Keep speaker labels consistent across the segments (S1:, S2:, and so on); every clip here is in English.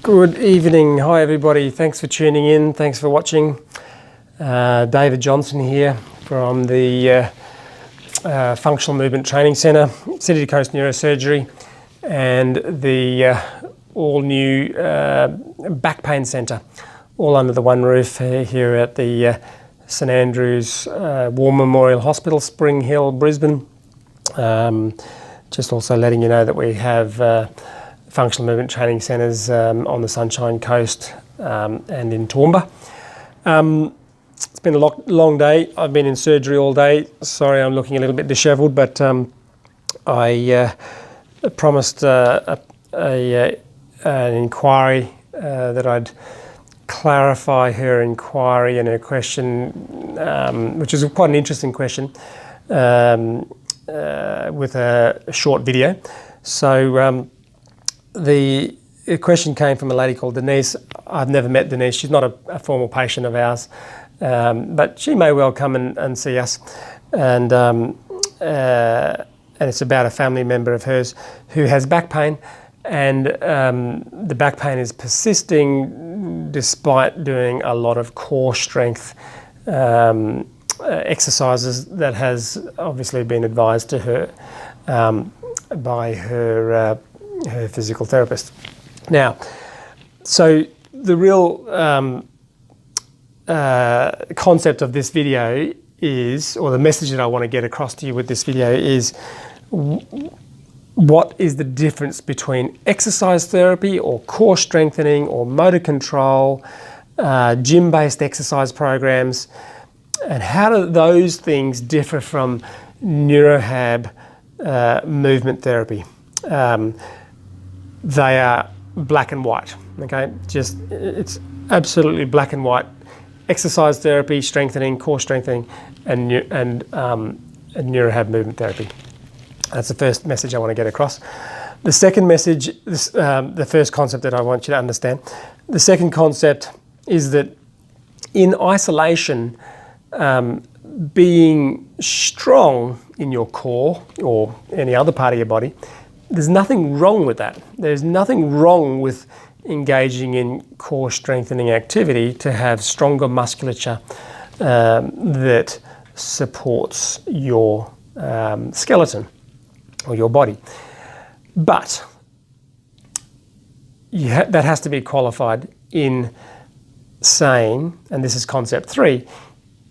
S1: Good evening. Hi everybody. Thanks for tuning in. Thanks for watching. David Johnson here from the Functional Movement Training Centre, City Coast Neurosurgery, and the all new Back Pain Centre, all under the one roof here at the St Andrews War Memorial Hospital, Spring Hill, Brisbane. Just also letting you know that we have functional movement training centres on the Sunshine Coast and in Toowoomba. It's been a long day. I've been in surgery all day. Sorry, I'm looking a little bit dishevelled, but I promised an inquiry that I'd clarify her inquiry and her question, which is quite an interesting question, with a short video. So the question came from a lady called Denise. I've never met Denise. She's not a formal patient of ours, but she may well come and see us. And it's about a family member of hers who has back pain, and the back pain is persisting despite doing a lot of core strength exercises that has obviously been advised to her by her physical therapist. Now, so the real concept of this video is, or the message that I want to get across to you with this video is, what is the difference between exercise therapy or core strengthening or motor control, gym-based exercise programs, and how do those things differ from neurorehab movement therapy? They are black and white, okay? It's absolutely black and white. Exercise therapy, strengthening, core strengthening, and neurorehab movement therapy. That's the first message I want to get across. The second message, the first concept that I want you to understand, the second concept is that in isolation, being strong in your core or any other part of your body, there's nothing wrong with that. There's nothing wrong with engaging in core strengthening activity to have stronger musculature that supports your skeleton or your body. But that has to be qualified in saying, and this is concept 3,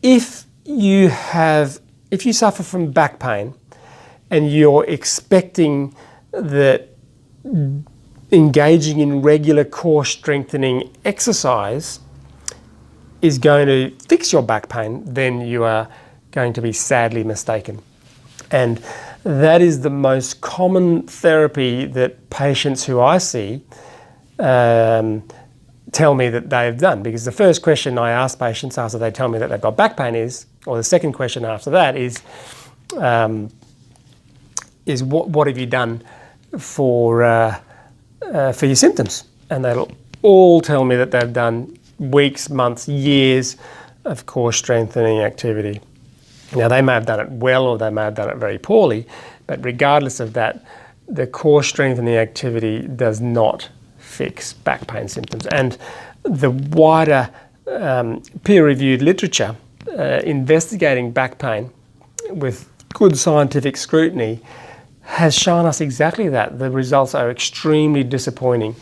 S1: if you suffer from back pain and you're expecting that engaging in regular core strengthening exercise is going to fix your back pain, then you are going to be sadly mistaken. And that is the most common therapy that patients who I see tell me that they've done. Because the first question I ask patients after they tell me that they've got back pain is, or the second question after that is what have you done for your symptoms? And they'll all tell me that they've done weeks, months, years of core strengthening activity. Now, they may have done it well or they may have done it very poorly, but regardless of that, the core strengthening activity does not fix back pain symptoms. And the wider peer-reviewed literature investigating back pain with good scientific scrutiny has shown us exactly that. The results are extremely disappointing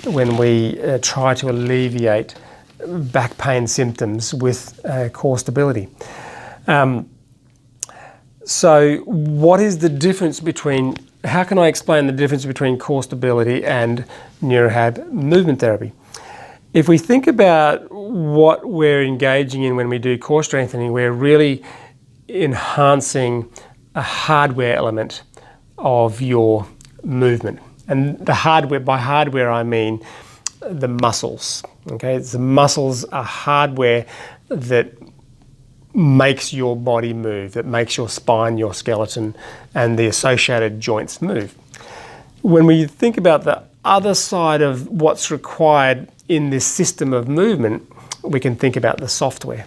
S1: when we try to alleviate back pain symptoms with core stability. So what is the difference between, how can I explain the difference between core stability and neurorehab movement therapy? If we think about what we're engaging in when we do core strengthening, we're really enhancing a hardware element of your movement. And the hardware, by hardware I mean the muscles. Okay, the muscles are hardware that makes your body move, that makes your spine, your skeleton, and the associated joints move. When we think about the other side of what's required in this system of movement, we can think about the software.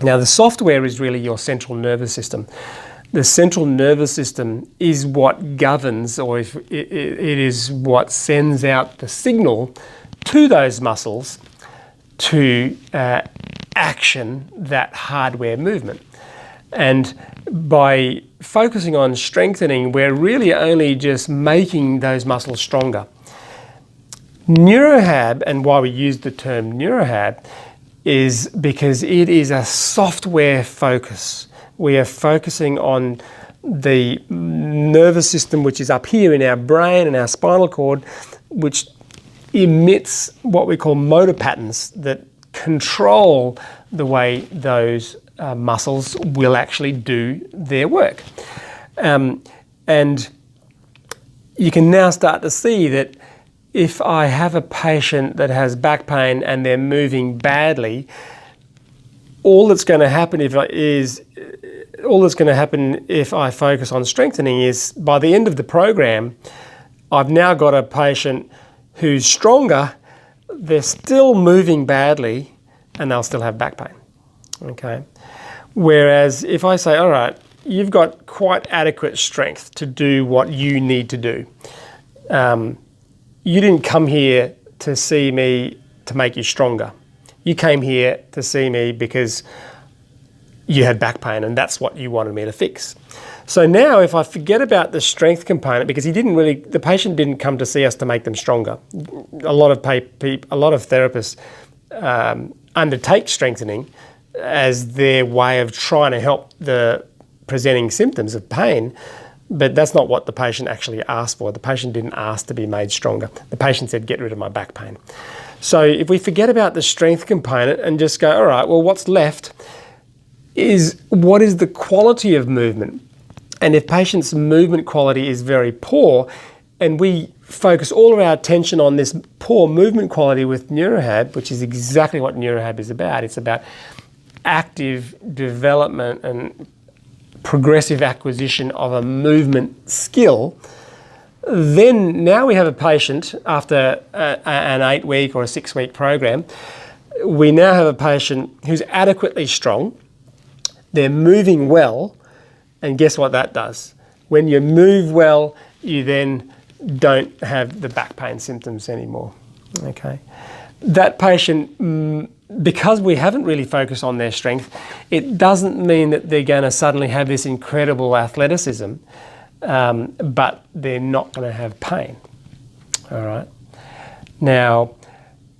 S1: Now, the software is really your central nervous system. The central nervous system is what governs, or if it is what sends out the signal to those muscles to action that hardware movement. And by focusing on strengthening, we're really only just making those muscles stronger. Neurohab, and why we use the term neurohab, is because it is a software focus. We are focusing on the nervous system, which is up here in our brain and our spinal cord, which emits what we call motor patterns that control the way those muscles will actually do their work. And you can now start to see that if I have a patient that has back pain and they're moving badly, all that's going to happen if I focus on strengthening is, by the end of the program, I've now got a patient who's stronger, they're still moving badly, and they'll still have back pain. Okay. Whereas if I say, all right, you've got quite adequate strength to do what you need to do. You didn't come here to see me to make you stronger. You came here to see me because you had back pain and that's what you wanted me to fix. So now if I forget about the strength component, because the patient didn't come to see us to make them stronger. A lot of therapists undertake strengthening as their way of trying to help the presenting symptoms of pain, but that's not what the patient actually asked for. The patient didn't ask to be made stronger. The patient said, get rid of my back pain. So if we forget about the strength component and just go, all right, well, what's left is what is the quality of movement? And if patients' movement quality is very poor, and we focus all of our attention on this poor movement quality with neurohab, which is exactly what neurohab is about. It's about active development and progressive acquisition of a movement skill. Then now we have a patient after an 8-week or a 6-week program. We now have a patient who's adequately strong. They're moving well. And guess what that does? When you move well, you then don't have the back pain symptoms anymore. Okay. That patient, because we haven't really focused on their strength, it doesn't mean that they're going to suddenly have this incredible athleticism, but they're not going to have pain. All right. Now,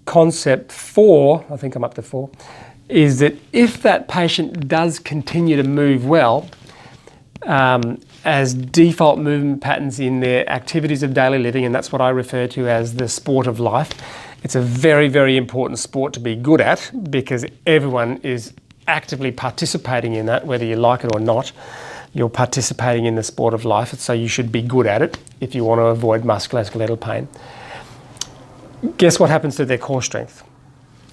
S1: concept 4, I think I'm up to 4, is that if that patient does continue to move well, as default movement patterns in their activities of daily living, and that's what I refer to as the sport of life. It's a very, very important sport to be good at because everyone is actively participating in that, whether you like it or not. You're participating in the sport of life, so you should be good at it if you want to avoid musculoskeletal pain. Guess what happens to their core strength?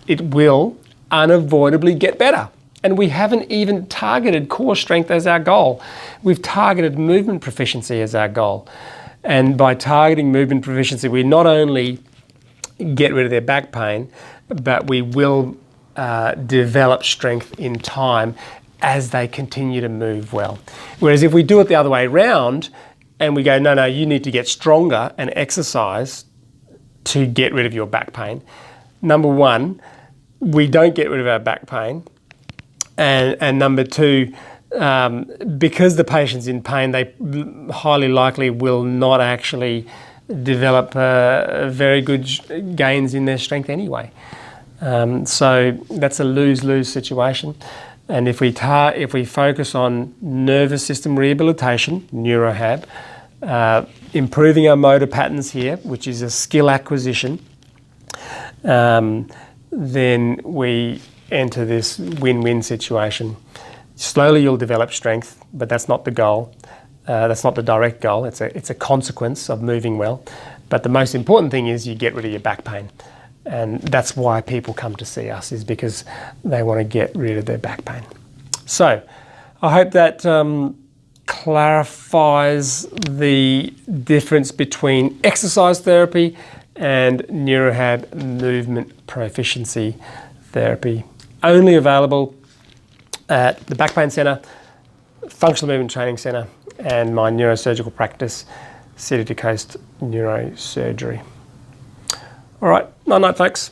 S1: It will unavoidably get better. And we haven't even targeted core strength as our goal. We've targeted movement proficiency as our goal. And by targeting movement proficiency, we not only get rid of their back pain, but we will develop strength in time as they continue to move well. Whereas if we do it the other way around and we go, no, you need to get stronger and exercise to get rid of your back pain. Number one, we don't get rid of our back pain. And number 2, because the patient's in pain, they highly likely will not actually develop very good gains in their strength anyway. So that's a lose-lose situation. And if we focus on nervous system rehabilitation, neurohab, improving our motor patterns here, which is a skill acquisition, then we enter this win-win situation. Slowly you'll develop strength, but that's not the goal. That's not the direct goal. It's a consequence of moving well. But the most important thing is you get rid of your back pain. And that's why people come to see us, is because they want to get rid of their back pain. So I hope that clarifies the difference between exercise therapy and neurohab movement proficiency therapy. Only available at the Back Pain Centre, Functional Movement Training Centre, and my neurosurgical practice, City to Coast Neurosurgery. All right, night night, folks.